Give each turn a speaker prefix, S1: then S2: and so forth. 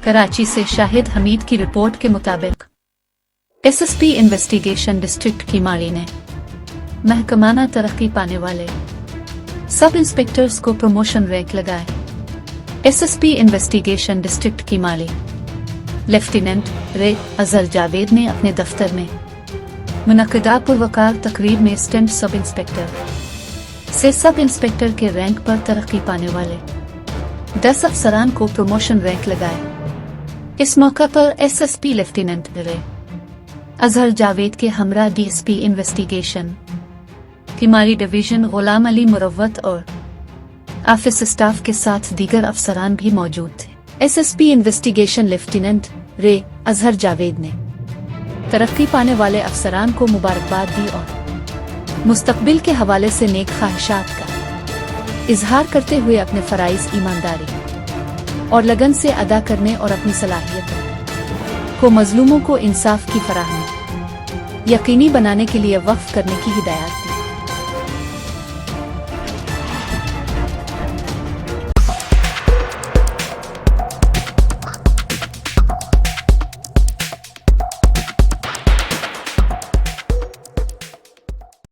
S1: कराची से शाहिद हमीद की रिपोर्ट के मुताबिक एसएसपी इन्वेस्टिगेशन डिस्ट्रिक्ट की माली ने महकमाना तरक्की पाने वाले सब इंस्पेक्टर्स को प्रमोशन रैंक लगाए। एसएसपी इन्वेस्टिगेशन डिस्ट्रिक्ट की माली लेफ्टिनेंट रे अजहर जावेद ने अपने दफ्तर में मुनक़िदा पुरवकार तकरीब में स्टेंट सब इंस्पेक्टर से सब इंस्पेक्टर के रैंक पर तरक्की पाने वाले 10 अफसरान को प्रमोशन रैंक लगाए। इस मौका पर एसएसपी लेफ्टिनेंट रे अजहर जावेद के हमरा DSP investigation किमारी division Ghulam Ali मुरव्वत और ऑफिस स्टाफ के साथ दीगर अफसरान भी मौजूद थे। एसएसपी इन्वेस्टिगेशन लेफ्टिनेंट रे अजहर जावेद ने तरक्की पाने वाले अफसरान को मुबारकबाद दी और मुस्तकबिल के हवाले से नेक ख्वाहिशात का इजहार करते हुए अपने फराइज ईमानदारी और लगन से अदा करने और अपनी सलाहियत को मजलूमों को इंसाफ की फराहमी यकीनी बनाने के लिए वक्फ करने की हिदायत दी।